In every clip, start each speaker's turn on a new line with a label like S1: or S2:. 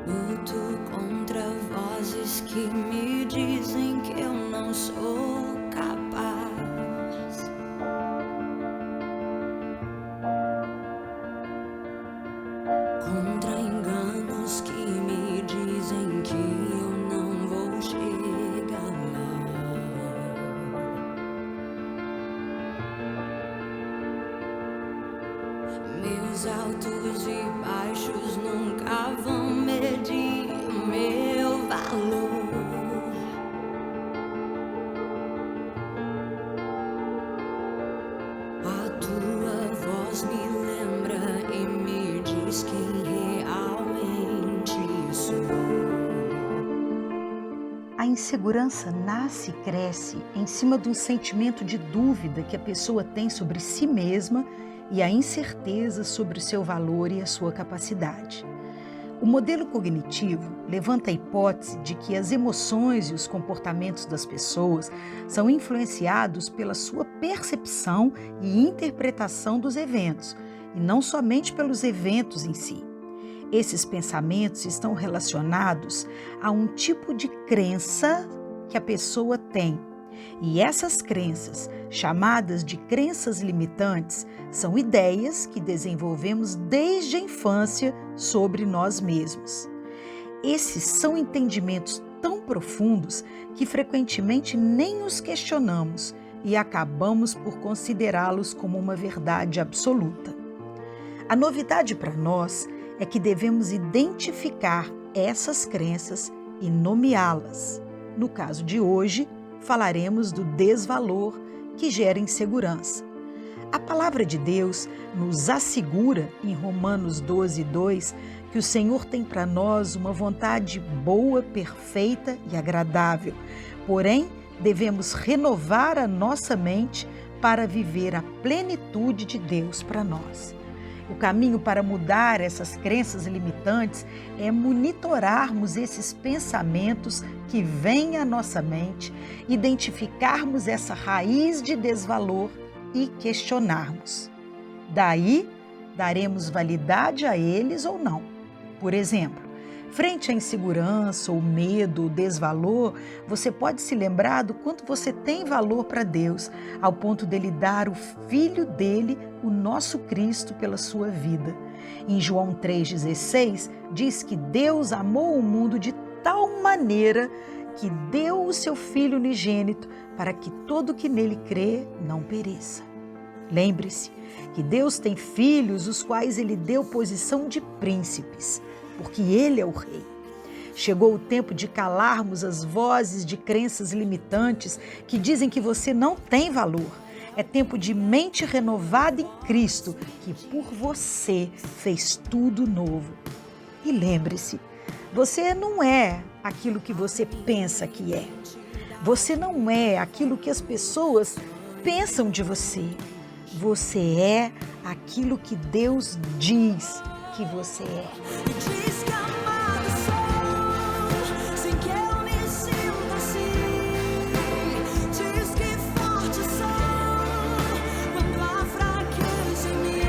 S1: Luto contra vozes que me dizem que eu não sou capaz. Contra enganos que me dizem que eu não vou chegar lá. Meus altos e baixos nunca vão medir meu valor. A tua voz me lembra e me diz quem realmente sou.
S2: A insegurança nasce e cresce em cima de um sentimento de dúvida que a pessoa tem sobre si mesma e a incerteza sobre o seu valor e a sua capacidade. O modelo cognitivo levanta a hipótese de que as emoções e os comportamentos das pessoas são influenciados pela sua percepção e interpretação dos eventos, e não somente pelos eventos em si. Esses pensamentos estão relacionados a um tipo de crença que a pessoa tem. E essas crenças, chamadas de crenças limitantes, são ideias que desenvolvemos desde a infância sobre nós mesmos. Esses são entendimentos tão profundos que frequentemente nem os questionamos e acabamos por considerá-los como uma verdade absoluta. A novidade para nós é que devemos identificar essas crenças e nomeá-las. No caso de hoje, falaremos do desvalor que gera insegurança. A palavra de Deus nos assegura, em Romanos 12:2, que o Senhor tem para nós uma vontade boa, perfeita e agradável. Porém, devemos renovar a nossa mente para viver a plenitude de Deus para nós. O caminho para mudar essas crenças limitantes é monitorarmos esses pensamentos que vêm à nossa mente, identificarmos essa raiz de desvalor e questionarmos. Daí, daremos validade a eles ou não. Por exemplo, frente à insegurança, ou medo, ou desvalor, você pode se lembrar do quanto você tem valor para Deus, ao ponto dele dar o Filho dele, o nosso Cristo, pela sua vida. Em João 3,16, diz que Deus amou o mundo de tal maneira que deu o seu Filho unigênito para que todo que nele crê não pereça. Lembre-se que Deus tem filhos os quais ele deu posição de príncipes, porque ele é o rei. Chegou o tempo de calarmos as vozes de crenças limitantes que dizem que você não tem valor. É tempo de mente renovada em Cristo, que por você fez tudo novo. E lembre-se, você não é aquilo que você pensa que é. Você não é aquilo que as pessoas pensam de você. Você é aquilo que Deus diz que você é.
S1: Diz que amado sou, sem que eu me sinta assim. Diz que forte sou, quando há fraqueza em mim.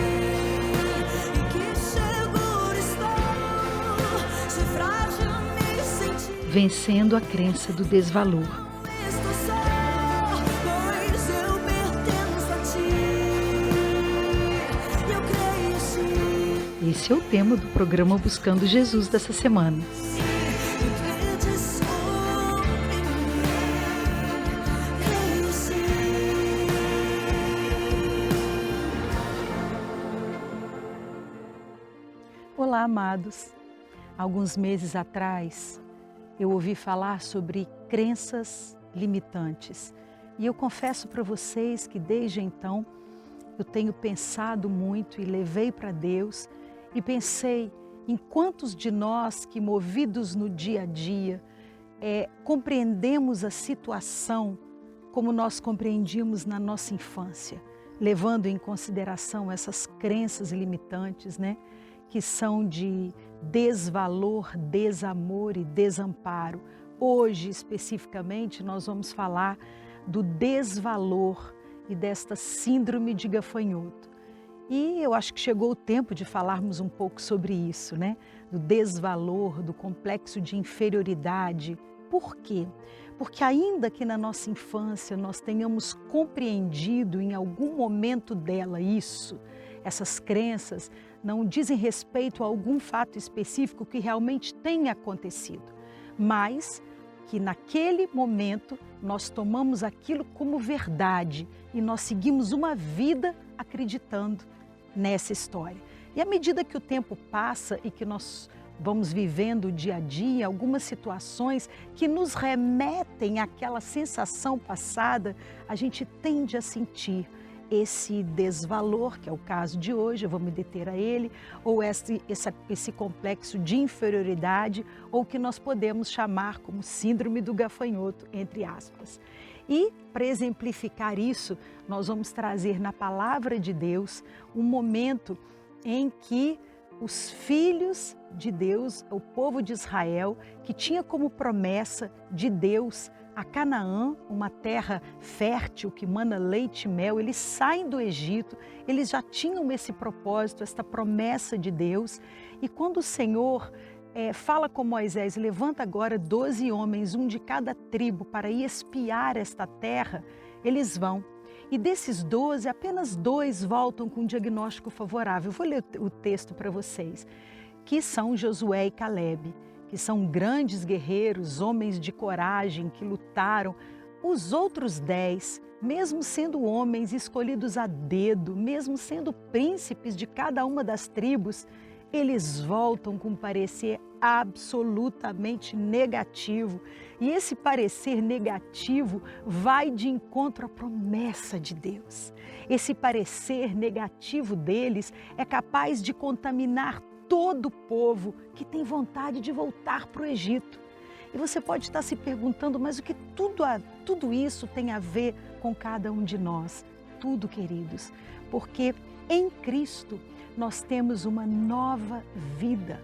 S1: E que seguro estou, se frágil me sentir.
S2: Vencendo a crença do desvalor.
S1: Cristo sou, pois eu pertenço a ti. Eu creio sim.
S2: Esse é o tema do programa Buscando Jesus dessa semana. Olá, amados. Alguns meses atrás, eu ouvi falar sobre crenças limitantes. E eu confesso para vocês que desde então eu tenho pensado muito e levei para Deus e pensei em quantos de nós que, movidos no dia a dia, compreendemos a situação como nós compreendíamos na nossa infância, levando em consideração essas crenças limitantes, né? Que são de desvalor, desamor e desamparo. Hoje, especificamente, nós vamos falar do desvalor e desta síndrome de gafanhoto. E eu acho que chegou o tempo de falarmos um pouco sobre isso, né? Do desvalor, do complexo de inferioridade. Por quê? Porque ainda que na nossa infância nós tenhamos compreendido em algum momento dela isso, essas crenças não dizem respeito a algum fato específico que realmente tenha acontecido, mas que naquele momento nós tomamos aquilo como verdade e nós seguimos uma vida acreditando nessa história. E à medida que o tempo passa e que nós vamos vivendo o dia a dia, algumas situações que nos remetem àquela sensação passada, a gente tende a sentir esse desvalor, que é o caso de hoje, eu vou me deter a ele, ou esse complexo de inferioridade, ou que nós podemos chamar como síndrome do gafanhoto, entre aspas. E, para exemplificar isso, nós vamos trazer na palavra de Deus um momento em que os filhos de Deus, o povo de Israel, que tinha como promessa de Deus a Canaã, uma terra fértil que mana leite e mel, eles saem do Egito, eles já tinham esse propósito, esta promessa de Deus. E quando o Senhor fala com Moisés, levanta agora 12 homens, um de cada tribo, para ir espiar esta terra, eles vão. E desses 12, apenas 2 voltam com um diagnóstico favorável. Eu vou ler o texto para vocês, que são Josué e Calebe, que são grandes guerreiros, homens de coragem que lutaram. Os outros 10, mesmo sendo homens escolhidos a dedo, mesmo sendo príncipes de cada uma das tribos, eles voltam com um parecer absolutamente negativo. E esse parecer negativo vai de encontro à promessa de Deus. Esse parecer negativo deles é capaz de contaminar todo o povo que tem vontade de voltar para o Egito. E você pode estar se perguntando, mas o que tudo isso tem a ver com cada um de nós? Tudo, queridos, porque em Cristo nós temos uma nova vida.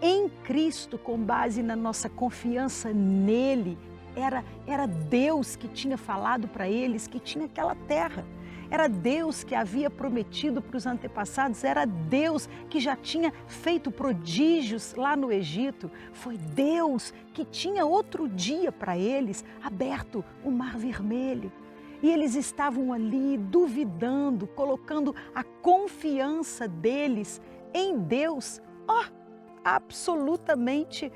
S2: Em Cristo, com base na nossa confiança nele, era Deus que tinha falado para eles que tinha aquela terra. Era Deus que havia prometido para os antepassados, era Deus que já tinha feito prodígios lá no Egito. Foi Deus que tinha outro dia para eles aberto o Mar Vermelho. E eles estavam ali duvidando, colocando a confiança deles em Deus, absolutamente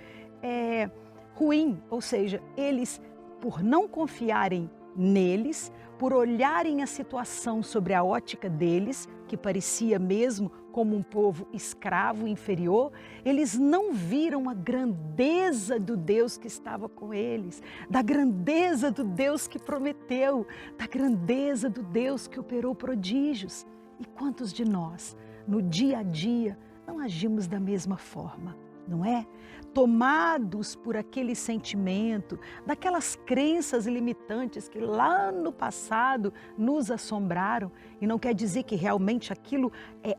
S2: ruim. Ou seja, eles, por não confiarem neles, por olharem a situação sobre a ótica deles, que parecia mesmo como um povo escravo inferior, eles não viram a grandeza do Deus que estava com eles, da grandeza do Deus que prometeu, da grandeza do Deus que operou prodígios. E quantos de nós, no dia a dia, não agimos da mesma forma, não é? Tomados por aquele sentimento, daquelas crenças limitantes que lá no passado nos assombraram. E não quer dizer que realmente aquilo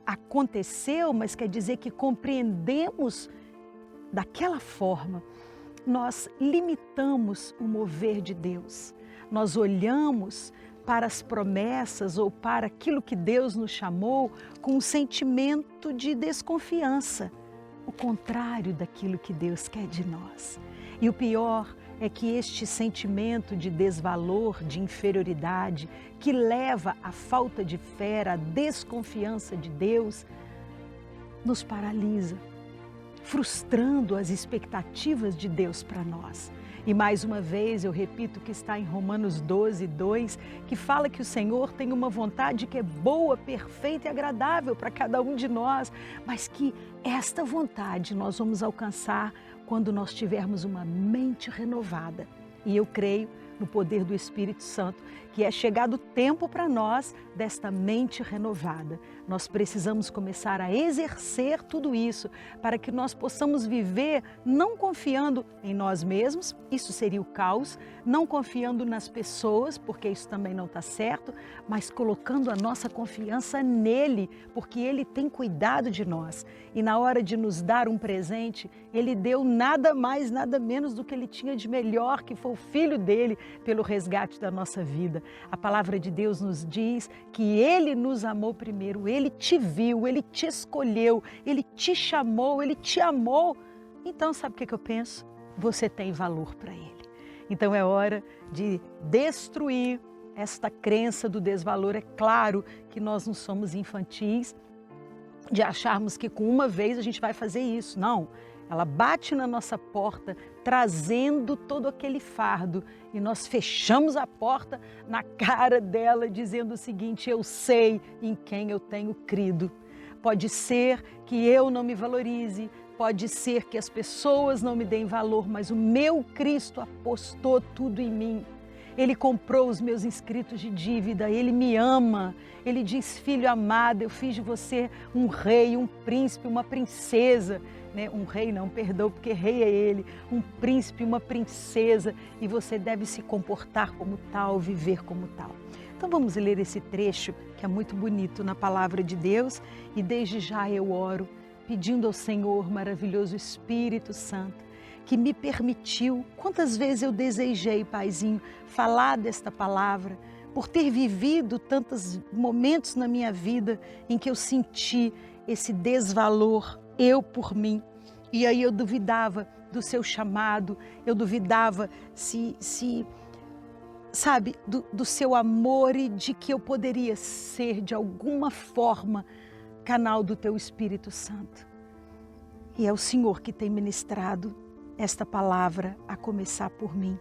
S2: aconteceu, mas quer dizer que compreendemos daquela forma. Nós limitamos o mover de Deus. Nós olhamos para as promessas ou para aquilo que Deus nos chamou com um sentimento de desconfiança. O contrário daquilo que Deus quer de nós. E o pior é que este sentimento de desvalor, de inferioridade, que leva à falta de fé, à desconfiança de Deus, nos paralisa, frustrando as expectativas de Deus para nós. E mais uma vez eu repito que está em Romanos 12, 2, que fala que o Senhor tem uma vontade que é boa, perfeita e agradável para cada um de nós, mas que esta vontade nós vamos alcançar quando nós tivermos uma mente renovada. E eu creio no poder do Espírito Santo, que é chegado o tempo para nós desta mente renovada. Nós precisamos começar a exercer tudo isso para que nós possamos viver não confiando em nós mesmos, isso seria o caos, não confiando nas pessoas, porque isso também não está certo, mas colocando a nossa confiança nele, porque ele tem cuidado de nós. E na hora de nos dar um presente, ele deu nada mais, nada menos do que ele tinha de melhor, que foi o Filho dele, pelo resgate da nossa vida. A palavra de Deus nos diz que ele nos amou primeiro, Ele te viu, Ele te escolheu, Ele te chamou, Ele te amou. Então, sabe o que eu penso? Você tem valor para Ele. Então é hora de destruir esta crença do desvalor. É claro que nós não somos infantis de acharmos que com uma vez a gente vai fazer isso. Não, ela bate na nossa porta trazendo todo aquele fardo e nós fechamos a porta na cara dela dizendo o seguinte: eu sei em quem eu tenho crido. Pode ser que eu não me valorize, pode ser que as pessoas não me deem valor, mas o meu Cristo apostou tudo em mim. Ele comprou os meus inscritos de dívida, Ele me ama. Ele diz: filho amado, eu fiz de você um rei, um príncipe, uma princesa. Um rei não, perdão, porque rei é Ele. Um príncipe, uma princesa. E você deve se comportar como tal, viver como tal. Então vamos ler esse trecho que é muito bonito na palavra de Deus. E desde já eu oro, pedindo ao Senhor, maravilhoso Espírito Santo, que me permitiu, quantas vezes eu desejei, Paizinho, falar desta palavra, por ter vivido tantos momentos na minha vida em que eu senti esse desvalor, eu por mim. E aí eu duvidava do seu chamado, eu duvidava sabe, do seu amor e de que eu poderia ser, de alguma forma, canal do teu Espírito Santo. E é o Senhor que tem ministrado esta palavra, a começar por mim.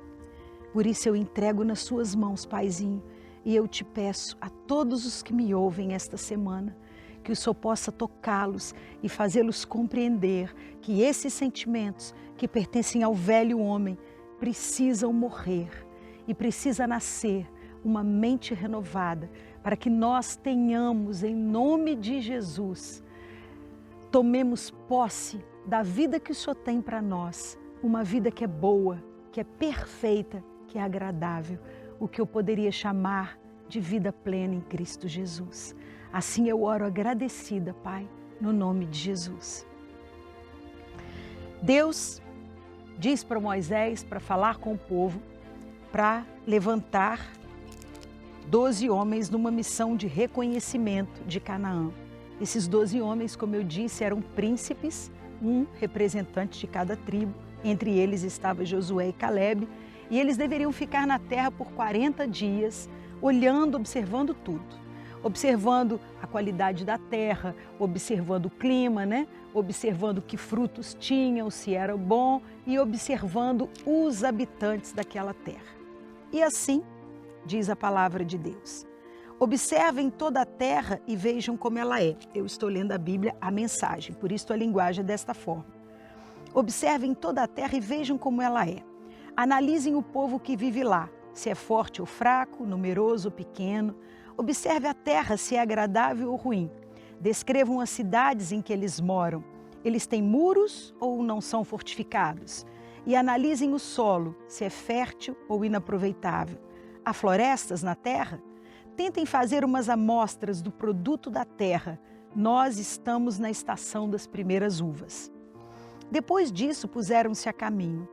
S2: Por isso eu entrego nas suas mãos, Paizinho, e eu te peço a todos os que me ouvem esta semana, que o Senhor possa tocá-los e fazê-los compreender que esses sentimentos que pertencem ao velho homem precisam morrer e precisa nascer uma mente renovada para que nós tenhamos, em nome de Jesus, tomemos posse da vida que o Senhor tem para nós, uma vida que é boa, que é perfeita, que é agradável, o que eu poderia chamar de vida plena em Cristo Jesus. Assim eu oro agradecida, Pai, no nome de Jesus. Deus diz para Moisés para falar com o povo, para levantar 12 homens numa missão de reconhecimento de Canaã. Esses 12 homens, como eu disse, eram príncipes, um representante de cada tribo. Entre eles estava Josué e Calebe, e eles deveriam ficar na terra por 40 dias, olhando, observando tudo. Observando a qualidade da terra, observando o clima, observando que frutos tinham, se era bom, e observando os habitantes daquela terra. E assim, diz a palavra de Deus: observem toda a terra e vejam como ela é. Eu estou lendo a Bíblia, a mensagem, por isso a linguagem é desta forma. Observem toda a terra e vejam como ela é. Analisem o povo que vive lá, se é forte ou fraco, numeroso ou pequeno. Observe a terra, se é agradável ou ruim. Descrevam as cidades em que eles moram. Eles têm muros ou não são fortificados? E analisem o solo, se é fértil ou inaproveitável. Há florestas na terra? Tentem fazer umas amostras do produto da terra. Nós estamos na estação das primeiras uvas. Depois disso, puseram-se a caminho.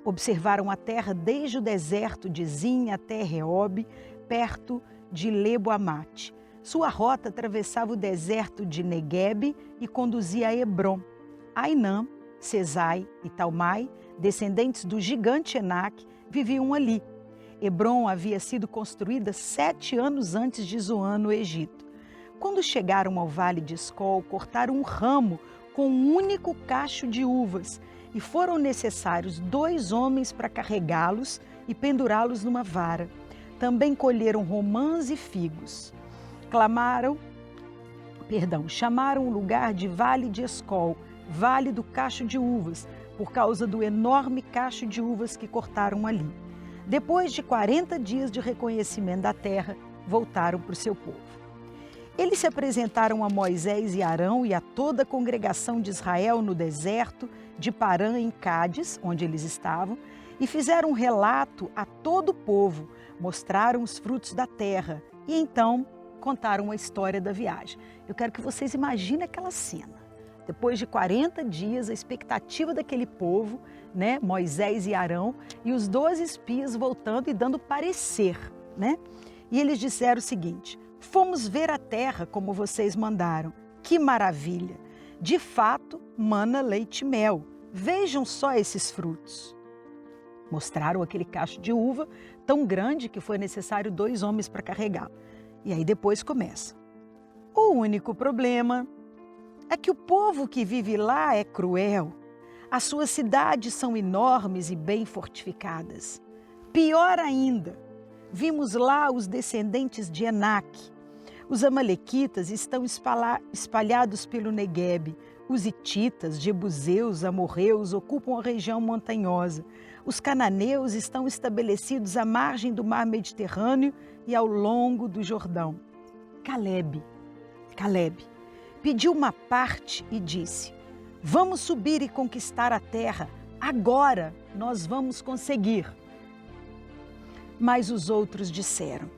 S2: Observaram a terra desde o deserto de Zin até Reob, perto de Lebo-Amate. Sua rota atravessava o deserto de Neguebe e conduzia a Hebrom. Ainã, Sesai e Talmai, descendentes do gigante Enac, viviam ali. Hebrom havia sido construída 7 anos antes de Zoan, no Egito. Quando chegaram ao vale de Escol, cortaram um ramo com um único cacho de uvas e foram necessários 2 homens para carregá-los e pendurá-los numa vara. Também colheram romãs e figos. Chamaram o lugar de Vale de Escol, Vale do Cacho de Uvas, por causa do enorme cacho de uvas que cortaram ali. Depois de 40 dias de reconhecimento da terra, voltaram para o seu povo. Eles se apresentaram a Moisés e Arão e a toda a congregação de Israel no deserto de Parã, em Cádiz, onde eles estavam, e fizeram um relato a todo o povo, mostraram os frutos da terra e então contaram a história da viagem. Eu quero que vocês imaginem aquela cena. Depois de 40 dias, a expectativa daquele povo, Moisés e Arão, e os 12 espias voltando e dando parecer, E eles disseram o seguinte: fomos ver a terra como vocês mandaram. Que maravilha! De fato, mana, leite e mel. Vejam só esses frutos. Mostraram aquele cacho de uva tão grande que foi necessário 2 homens para carregá-lo. E aí depois começa. O único problema é que o povo que vive lá é cruel. As suas cidades são enormes e bem fortificadas. Pior ainda, vimos lá os descendentes de Enaque. Os amalequitas estão espalhados pelo Neguebe. Os hititas, jebuseus, amorreus ocupam a região montanhosa. Os cananeus estão estabelecidos à margem do mar Mediterrâneo e ao longo do Jordão. Calebe pediu uma parte e disse: vamos subir e conquistar a terra. Agora nós vamos conseguir. Mas os outros disseram: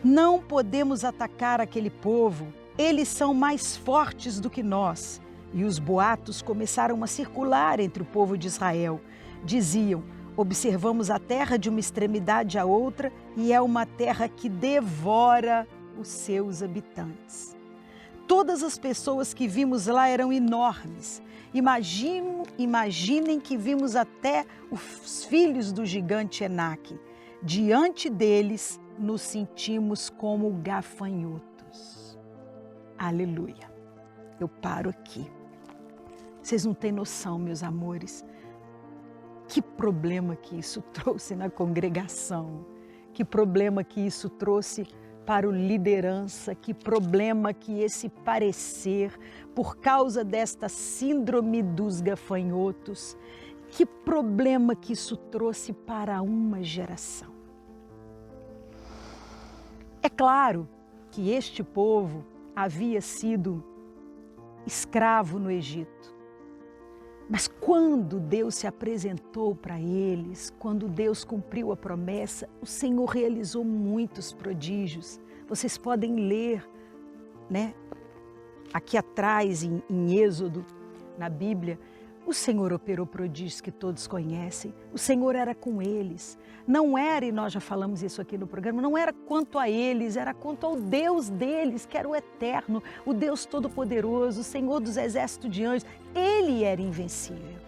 S2: não podemos atacar aquele povo. Eles são mais fortes do que nós. E os boatos começaram a circular entre o povo de Israel. Diziam: observamos a terra de uma extremidade à outra e é uma terra que devora os seus habitantes. Todas as pessoas que vimos lá eram enormes. Imaginem que vimos até os filhos do gigante Enaque. Diante deles, nos sentimos como gafanhotos. Aleluia. Eu paro aqui. Vocês não têm noção, meus amores, que problema que isso trouxe na congregação, que problema que isso trouxe para a liderança, que problema que esse parecer, por causa desta síndrome dos gafanhotos, que problema que isso trouxe para uma geração. É claro que este povo havia sido escravo no Egito. Mas quando Deus se apresentou para eles, quando Deus cumpriu a promessa, o Senhor realizou muitos prodígios. Vocês podem ler, né, aqui atrás em Êxodo, na Bíblia, o Senhor operou prodígios que todos conhecem. O Senhor era com eles. Não era, e nós já falamos isso aqui no programa, não era quanto a eles, era quanto ao Deus deles, que era o eterno, o Deus todo-poderoso, o Senhor dos exércitos de anjos. Ele era invencível.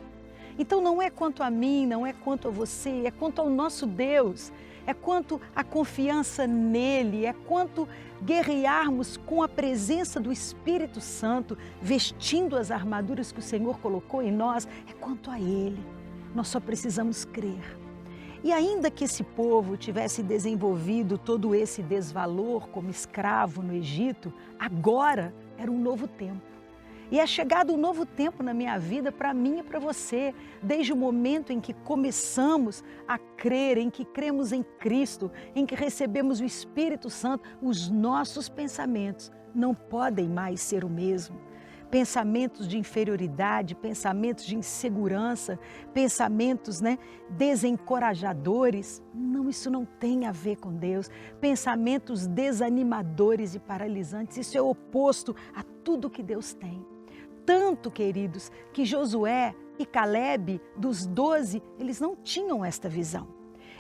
S2: Então não é quanto a mim, não é quanto a você, é quanto ao nosso Deus. É quanto a confiança nele, é quanto guerrearmos com a presença do Espírito Santo, vestindo as armaduras que o Senhor colocou em nós, é quanto a ele. Nós só precisamos crer. E ainda que esse povo tivesse desenvolvido todo esse desvalor como escravo no Egito, agora era um novo tempo. E é chegado um novo tempo na minha vida, para mim e para você, desde o momento em que começamos a crer, em que cremos em Cristo, em que recebemos o Espírito Santo, os nossos pensamentos não podem mais ser o mesmo. Pensamentos de inferioridade, pensamentos de insegurança, pensamentos, desencorajadores. Não, isso não tem a ver com Deus. Pensamentos desanimadores e paralisantes, isso é oposto a tudo que Deus tem. Tanto, queridos, que Josué e Calebe, dos 12, eles não tinham esta visão.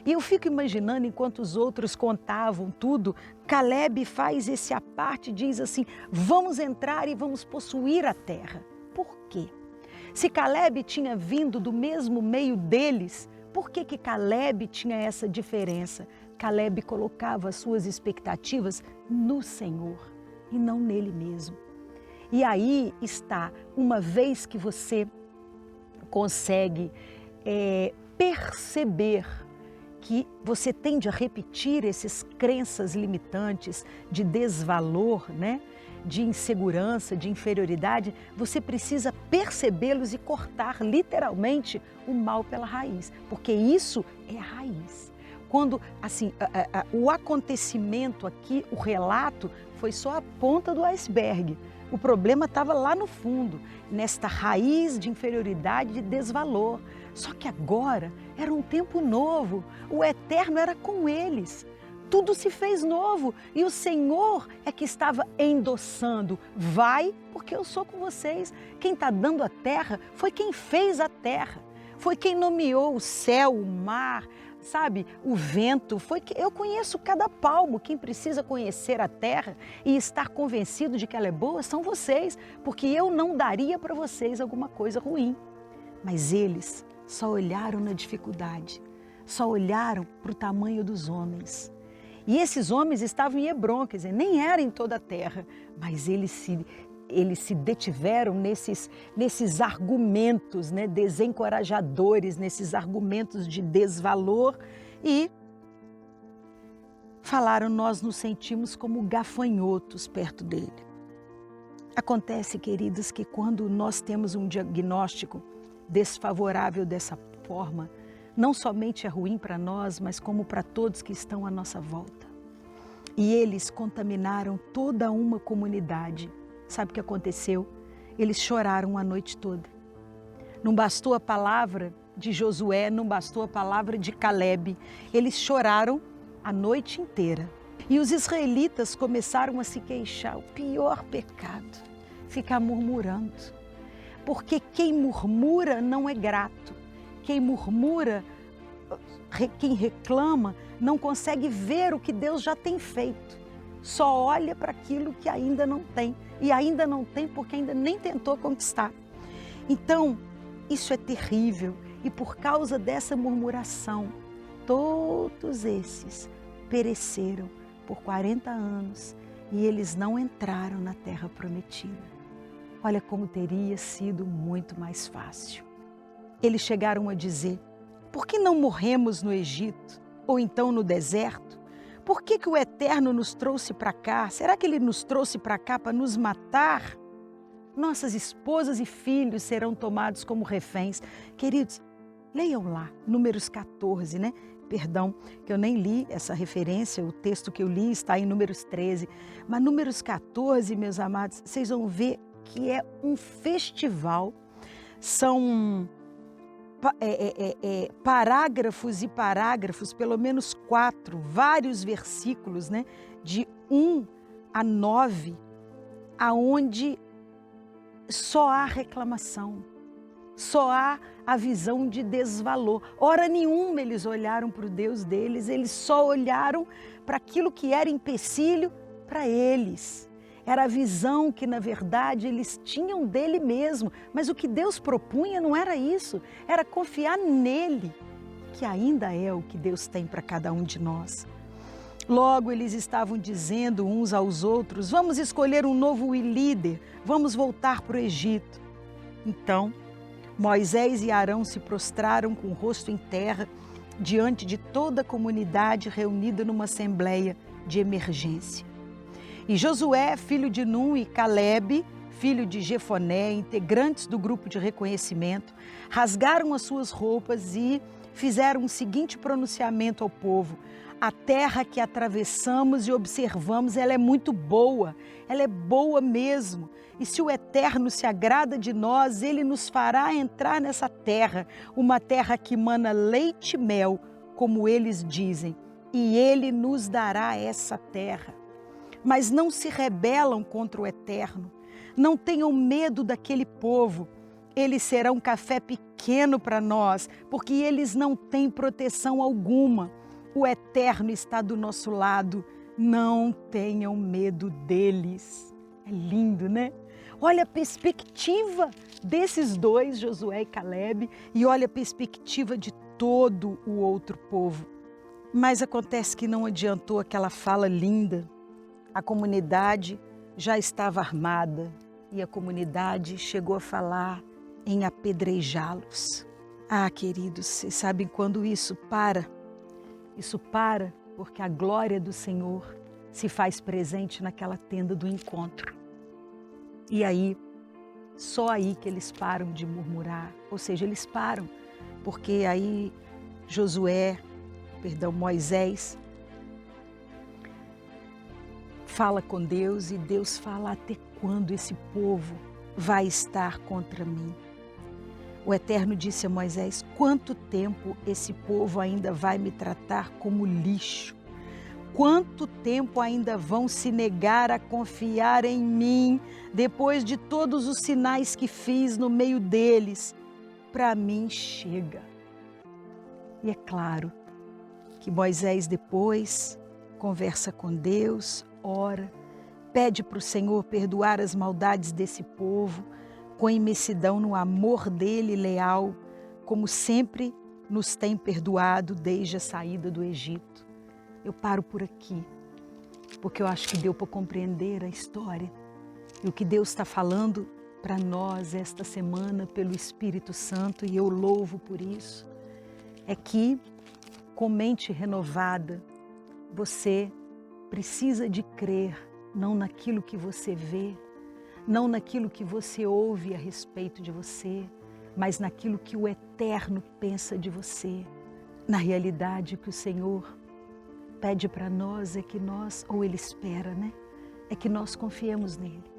S2: E eu fico imaginando, enquanto os outros contavam tudo, Calebe faz esse à parte e diz assim: vamos entrar e vamos possuir a terra. Por quê? Se Calebe tinha vindo do mesmo meio deles, por que Calebe tinha essa diferença? Calebe colocava as suas expectativas no Senhor e não nele mesmo. E aí está, uma vez que você consegue perceber que você tende a repetir essas crenças limitantes de desvalor, de insegurança, de inferioridade, você precisa percebê-los e cortar literalmente o mal pela raiz, porque isso é a raiz. Quando, assim, o acontecimento aqui, o relato, foi só a ponta do iceberg. O problema estava lá no fundo, nesta raiz de inferioridade, de desvalor. Só que agora era um tempo novo, o eterno era com eles. Tudo se fez novo e o Senhor é que estava endossando. Vai, porque eu sou com vocês. Quem está dando a terra foi quem fez a terra. Foi quem nomeou o céu, o mar, sabe, o vento, foi que eu conheço cada palmo. Quem precisa conhecer a terra e estar convencido de que ela é boa são vocês, porque eu não daria para vocês alguma coisa ruim. Mas eles só olharam na dificuldade, só olharam para o tamanho dos homens. E esses homens estavam em Hebrom, quer dizer, nem era em toda a terra, mas eles se detiveram nesses argumentos, né, desencorajadores, nesses argumentos de desvalor e falaram: nós nos sentimos como gafanhotos perto dele. Acontece, queridos, que quando nós temos um diagnóstico desfavorável dessa forma, não somente é ruim para nós, mas como para todos que estão à nossa volta. E eles contaminaram toda uma comunidade. Sabe o que aconteceu? Eles choraram a noite toda. Não bastou a palavra de Josué, não bastou a palavra de Caleb. Eles choraram a noite inteira. E os israelitas começaram a se queixar. O pior pecado, ficar murmurando. Porque quem murmura não é grato. Quem murmura, quem reclama, não consegue ver o que Deus já tem feito. Só olha para aquilo que ainda não tem. E ainda não tem porque ainda nem tentou conquistar. Então, isso é terrível. E por causa dessa murmuração, todos esses pereceram por 40 anos e eles não entraram na terra prometida. Olha como teria sido muito mais fácil. Eles chegaram a dizer: por que não morremos no Egito ou então no deserto? Por que o Eterno nos trouxe para cá? Será que Ele nos trouxe para cá para nos matar? Nossas esposas e filhos serão tomados como reféns. Queridos, leiam lá, Números 14, né? Perdão, que eu nem li essa referência, o texto que eu li está em Números 13. Mas Números 14, meus amados, vocês vão ver que é um festival. São parágrafos e parágrafos, pelo menos 4, vários versículos, né, de 1 a 9, aonde só há reclamação, só há a visão de desvalor. Hora nenhuma eles olharam para o Deus deles, eles só olharam para aquilo que era empecilho para eles. Era a visão que, na verdade, eles tinham dele mesmo. Mas o que Deus propunha não era isso. Era confiar nele, que ainda é o que Deus tem para cada um de nós. Logo, eles estavam dizendo uns aos outros: vamos escolher um novo líder, vamos voltar para o Egito. Então, Moisés e Arão se prostraram com o rosto em terra diante de toda a comunidade reunida numa assembleia de emergência. E Josué, filho de Nun, e Caleb, filho de Jefoné, integrantes do grupo de reconhecimento, rasgaram as suas roupas e fizeram o seguinte pronunciamento ao povo: a terra que atravessamos e observamos, ela é muito boa, ela é boa mesmo. E se o Eterno se agrada de nós, Ele nos fará entrar nessa terra, uma terra que mana leite e mel, como eles dizem, e Ele nos dará essa terra. Mas não se rebelam contra o Eterno, não tenham medo daquele povo. Eles serão um café pequeno para nós, porque eles não têm proteção alguma. O Eterno está do nosso lado, não tenham medo deles. É lindo, né? Olha a perspectiva desses dois, Josué e Caleb, e olha a perspectiva de todo o outro povo. Mas acontece que não adiantou aquela fala linda. A comunidade já estava armada e a comunidade chegou a falar em apedrejá-los. Ah, queridos, vocês sabem quando isso para? Isso para porque a glória do Senhor se faz presente naquela tenda do encontro. E aí, só aí que eles param de murmurar, ou seja, eles param, porque aí Moisés fala com Deus e Deus fala: até quando esse povo vai estar contra mim? O Eterno disse a Moisés: quanto tempo esse povo ainda vai me tratar como lixo? Quanto tempo ainda vão se negar a confiar em mim, depois de todos os sinais que fiz no meio deles? Para mim chega. E é claro, que Moisés depois conversa com Deus, ora, pede para o Senhor perdoar as maldades desse povo, com imensidão no amor dele leal, como sempre nos tem perdoado desde a saída do Egito. Eu paro por aqui, porque eu acho que deu para compreender a história. E o que Deus está falando para nós esta semana pelo Espírito Santo, e eu louvo por isso, é que com mente renovada, você precisa de crer não naquilo que você vê, não naquilo que você ouve a respeito de você, mas naquilo que o Eterno pensa de você. Na realidade, o que o Senhor pede para nós é que nós, ou Ele espera, né? É que nós confiemos nele.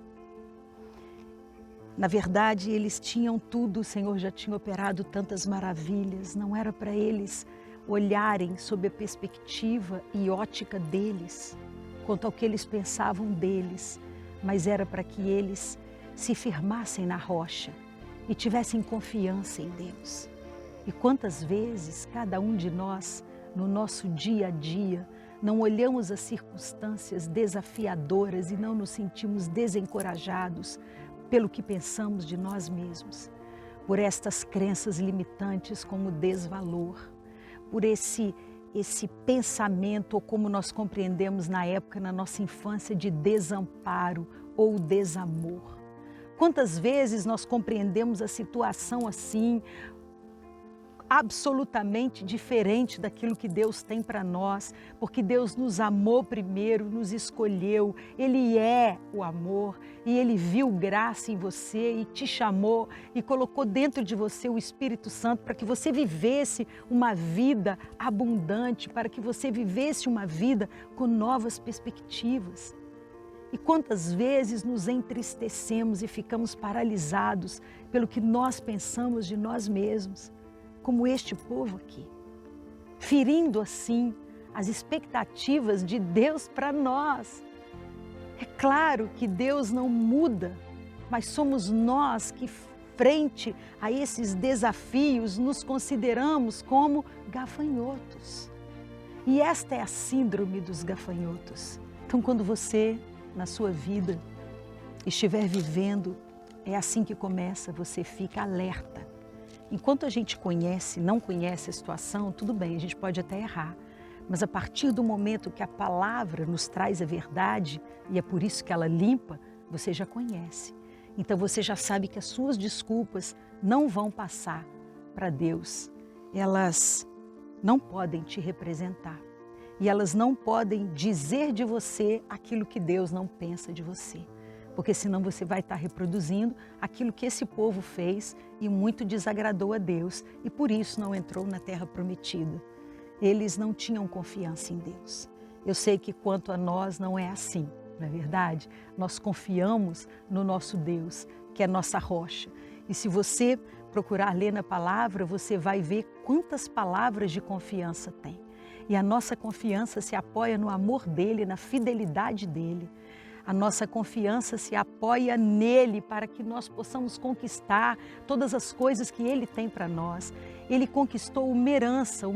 S2: Na verdade, eles tinham tudo, o Senhor já tinha operado tantas maravilhas, não era para eles olharem sob a perspectiva e ótica deles, quanto ao que eles pensavam deles, mas era para que eles se firmassem na rocha e tivessem confiança em Deus. E quantas vezes cada um de nós, no nosso dia a dia, não olhamos as circunstâncias desafiadoras e não nos sentimos desencorajados pelo que pensamos de nós mesmos, por estas crenças limitantes como desvalor, por esse pensamento, ou como nós compreendemos na época, na nossa infância, de desamparo ou desamor. Quantas vezes nós compreendemos a situação assim, absolutamente diferente daquilo que Deus tem para nós, porque Deus nos amou primeiro, nos escolheu, Ele é o amor e Ele viu graça em você e te chamou e colocou dentro de você o Espírito Santo para que você vivesse uma vida abundante, para que você vivesse uma vida com novas perspectivas. E quantas vezes nos entristecemos e ficamos paralisados pelo que nós pensamos de nós mesmos, como este povo aqui, ferindo assim as expectativas de Deus para nós. É claro que Deus não muda, mas somos nós que, frente a esses desafios, nos consideramos como gafanhotos. E esta é a síndrome dos gafanhotos. Então, quando você, na sua vida, estiver vivendo, é assim que começa, você fica alerta. Enquanto a gente não conhece a situação, tudo bem, a gente pode até errar. Mas a partir do momento que a palavra nos traz a verdade, e é por isso que ela limpa, você já conhece. Então você já sabe que as suas desculpas não vão passar para Deus. Elas não podem te representar. E elas não podem dizer de você aquilo que Deus não pensa de você. Porque senão você vai estar reproduzindo aquilo que esse povo fez e muito desagradou a Deus e por isso não entrou na terra prometida. Eles não tinham confiança em Deus. Eu sei que quanto a nós não é assim, não é verdade? Nós confiamos no nosso Deus, que é nossa rocha. E se você procurar ler na palavra, você vai ver quantas palavras de confiança tem. E a nossa confiança se apoia no amor dele, na fidelidade dele. A nossa confiança se apoia nele para que nós possamos conquistar todas as coisas que ele tem para nós. Ele conquistou uma herança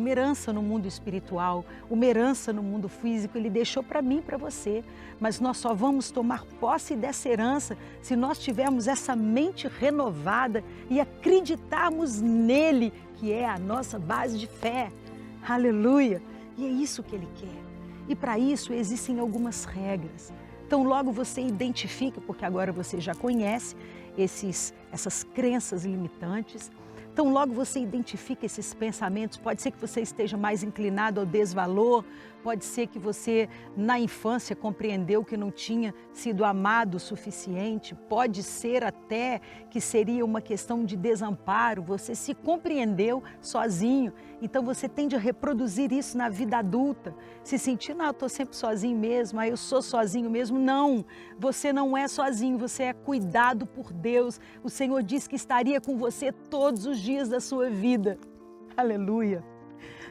S2: no mundo espiritual, uma herança no mundo físico, ele deixou para mim e para você. Mas nós só vamos tomar posse dessa herança se nós tivermos essa mente renovada e acreditarmos nele, que é a nossa base de fé. Aleluia! E é isso que ele quer. E para isso existem algumas regras. Então logo você identifica, porque agora você já conhece essas crenças limitantes. Então logo você identifica esses pensamentos, pode ser que você esteja mais inclinado ao desvalor, pode ser que você na infância compreendeu que não tinha sido amado o suficiente, pode ser até que seria uma questão de desamparo, você se compreendeu sozinho, então você tende a reproduzir isso na vida adulta, se sentir, não, eu estou sempre sozinho mesmo, eu sou sozinho mesmo. Não, você não é sozinho, você é cuidado por Deus, o Senhor disse que estaria com você todos os dias da sua vida. Aleluia!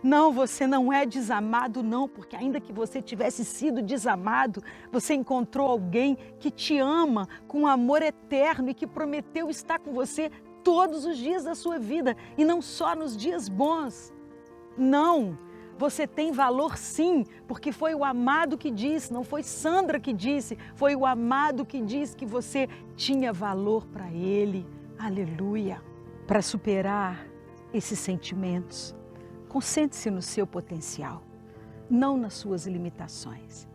S2: Não, você não é desamado não, porque ainda que você tivesse sido desamado, você encontrou alguém que te ama com amor eterno e que prometeu estar com você todos os dias da sua vida e não só nos dias bons. Não, Você tem valor sim, porque foi o amado que disse, não foi Sandra que disse, foi o amado que disse que você tinha valor para ele. Aleluia! Para superar esses sentimentos, concentre-se no seu potencial, não nas suas limitações.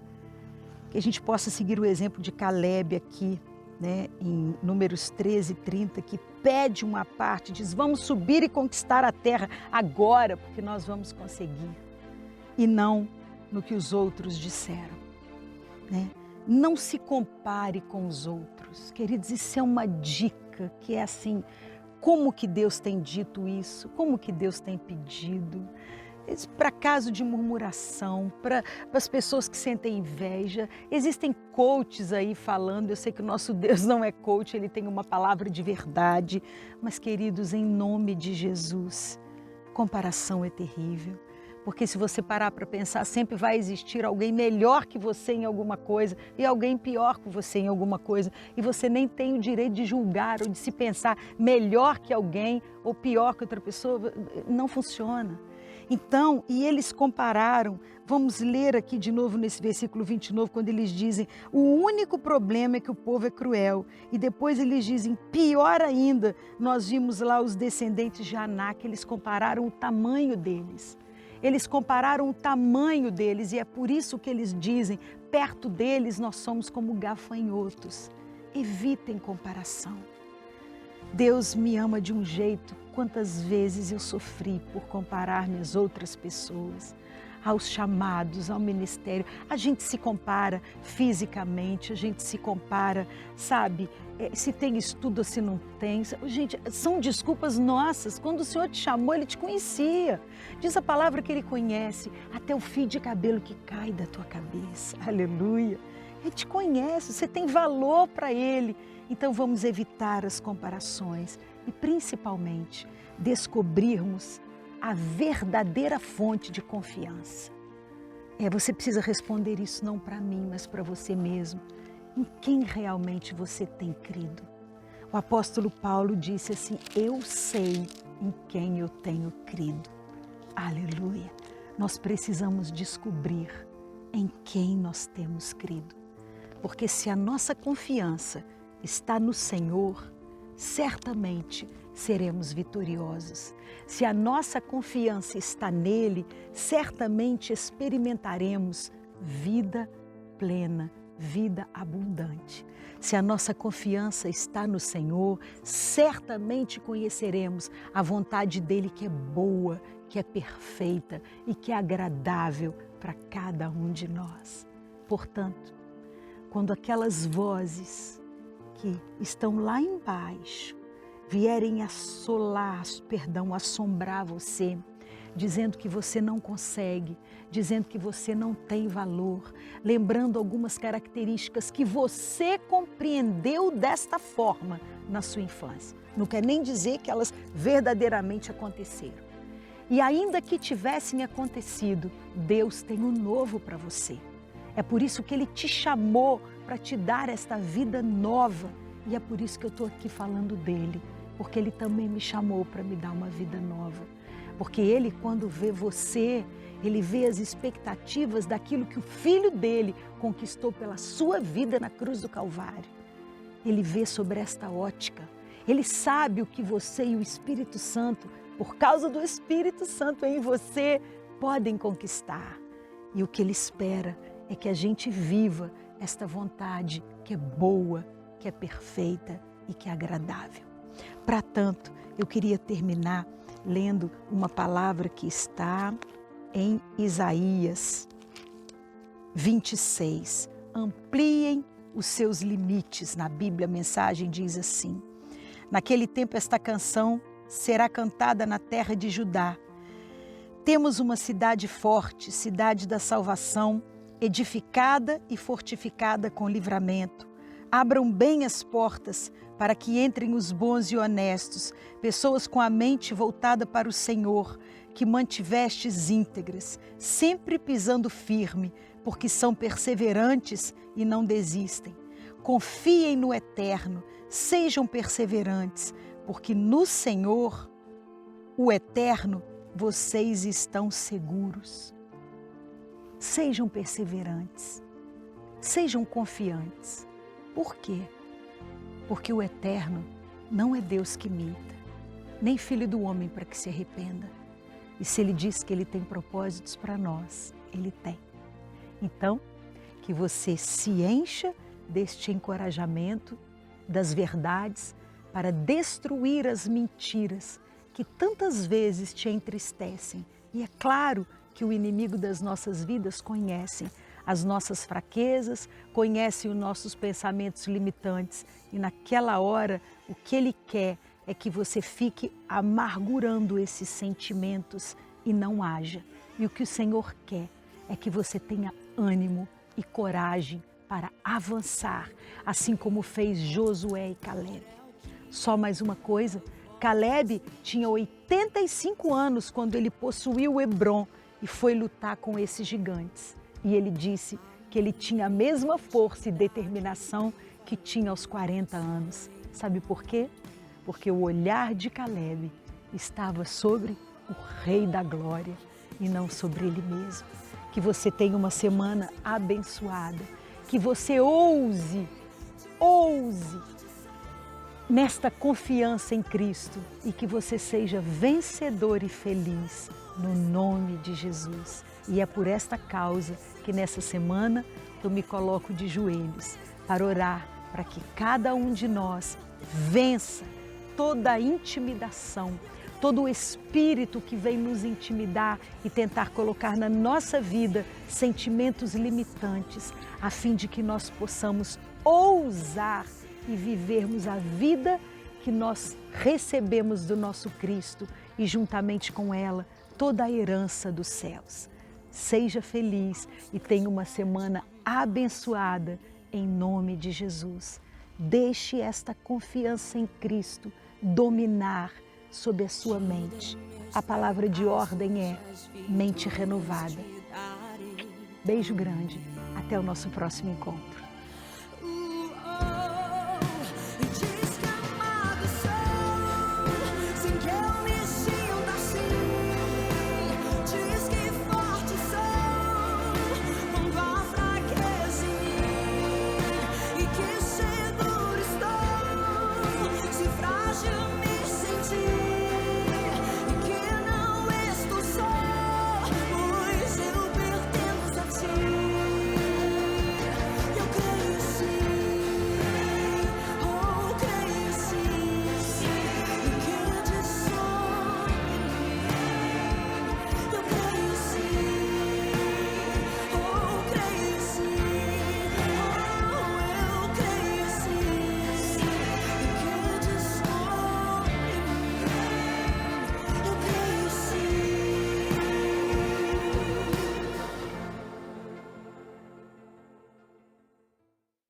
S2: Que a gente possa seguir o exemplo de Caleb aqui, né, em Números 13:30, que pede uma parte, diz: vamos subir e conquistar a terra agora, porque nós vamos conseguir. E não no que os outros disseram, né? Não se compare com os outros. Queridos, isso é uma dica que é assim, como que Deus tem dito isso? Como que Deus tem pedido? Para caso de murmuração, para as pessoas que sentem inveja. Existem coaches aí falando, eu sei que o nosso Deus não é coach, Ele tem uma palavra de verdade. Mas queridos, em nome de Jesus, comparação é terrível. Porque se você parar para pensar, sempre vai existir alguém melhor que você em alguma coisa e alguém pior que você em alguma coisa. E você nem tem o direito de julgar ou de se pensar melhor que alguém ou pior que outra pessoa. Não funciona. Então, e eles compararam, vamos ler aqui de novo nesse versículo 29, quando eles dizem, o único problema é que o povo é cruel. E depois eles dizem, pior ainda, nós vimos lá os descendentes de Anak, eles compararam o tamanho deles. Eles compararam o tamanho deles e é por isso que eles dizem, perto deles nós somos como gafanhotos. Evitem comparação. Deus me ama de um jeito, quantas vezes eu sofri por comparar-me às outras pessoas, aos chamados, ao ministério. A gente se compara fisicamente, a gente se compara, sabe, se tem estudo ou se não tem. Gente, são desculpas nossas. Quando o Senhor te chamou, Ele te conhecia. Diz a palavra que Ele conhece até o fio de cabelo que cai da tua cabeça. Aleluia. Ele te conhece, você tem valor para Ele. Então vamos evitar as comparações e principalmente descobrirmos a verdadeira fonte de confiança. Você precisa responder isso não para mim, mas para você mesmo. Em quem realmente você tem crido? O apóstolo Paulo disse assim, eu sei em quem eu tenho crido. Aleluia! Nós precisamos descobrir em quem nós temos crido. Porque se a nossa confiança está no Senhor, certamente seremos vitoriosos. Se a nossa confiança está nele, certamente experimentaremos vida plena, vida abundante. Se a nossa confiança está no Senhor, certamente conheceremos a vontade dele que é boa, que é perfeita e que é agradável para cada um de nós. Portanto, quando aquelas vozes que estão lá embaixo vierem assombrar você, dizendo que você não consegue, dizendo que você não tem valor, lembrando algumas características que você compreendeu desta forma na sua infância. Não quer nem dizer que elas verdadeiramente aconteceram. E ainda que tivessem acontecido, Deus tem um novo para você. É por isso que Ele te chamou para te dar esta vida nova. E é por isso que eu estou aqui falando dele, porque Ele também me chamou para me dar uma vida nova. Porque Ele, quando vê você, Ele vê as expectativas daquilo que o Filho dele conquistou pela sua vida na cruz do Calvário. Ele vê sobre esta ótica. Ele sabe o que você e o Espírito Santo, por causa do Espírito Santo em você, podem conquistar. E o que Ele espera é que a gente viva esta vontade que é boa, que é perfeita e que é agradável. Para tanto, eu queria terminar lendo uma palavra que está em Isaías 26. Ampliem os seus limites. Na Bíblia, a mensagem diz assim: naquele tempo esta canção será cantada na terra de Judá. Temos uma cidade forte, cidade da salvação, edificada e fortificada com livramento. Abram bem as portas para que entrem os bons e honestos, pessoas com a mente voltada para o Senhor, que mantivestes íntegras, sempre pisando firme, porque são perseverantes e não desistem. Confiem no Eterno, sejam perseverantes, porque no Senhor, o Eterno, vocês estão seguros. Sejam perseverantes, sejam confiantes. Por quê? Porque o Eterno não é Deus que minta, nem filho do homem para que se arrependa. E se Ele diz que Ele tem propósitos para nós, Ele tem. Então, que você se encha deste encorajamento, das verdades, para destruir as mentiras que tantas vezes te entristecem. E é claro que o inimigo das nossas vidas conhece as nossas fraquezas, conhece os nossos pensamentos limitantes. E naquela hora, o que ele quer é que você fique amargurando esses sentimentos e não haja. E o que o Senhor quer é que você tenha ânimo e coragem para avançar, assim como fez Josué e Caleb. Só mais uma coisa, Caleb tinha 85 anos quando ele possuiu Hebrom e foi lutar com esses gigantes. E ele disse que ele tinha a mesma força e determinação que tinha aos 40 anos. Sabe por quê? Porque o olhar de Caleb estava sobre o Rei da Glória e não sobre ele mesmo. Que você tenha uma semana abençoada, que você ouse nesta confiança em Cristo e que você seja vencedor e feliz no nome de Jesus. E é por esta causa que nessa semana eu me coloco de joelhos para orar para que cada um de nós vença toda a intimidação, todo o espírito que vem nos intimidar e tentar colocar na nossa vida sentimentos limitantes, a fim de que nós possamos ousar e vivermos a vida que nós recebemos do nosso Cristo e juntamente com ela toda a herança dos céus. Seja feliz e tenha uma semana abençoada em nome de Jesus. Deixe esta confiança em Cristo dominar sobre a sua mente. A palavra de ordem é mente renovada. Beijo grande. Até o nosso próximo encontro.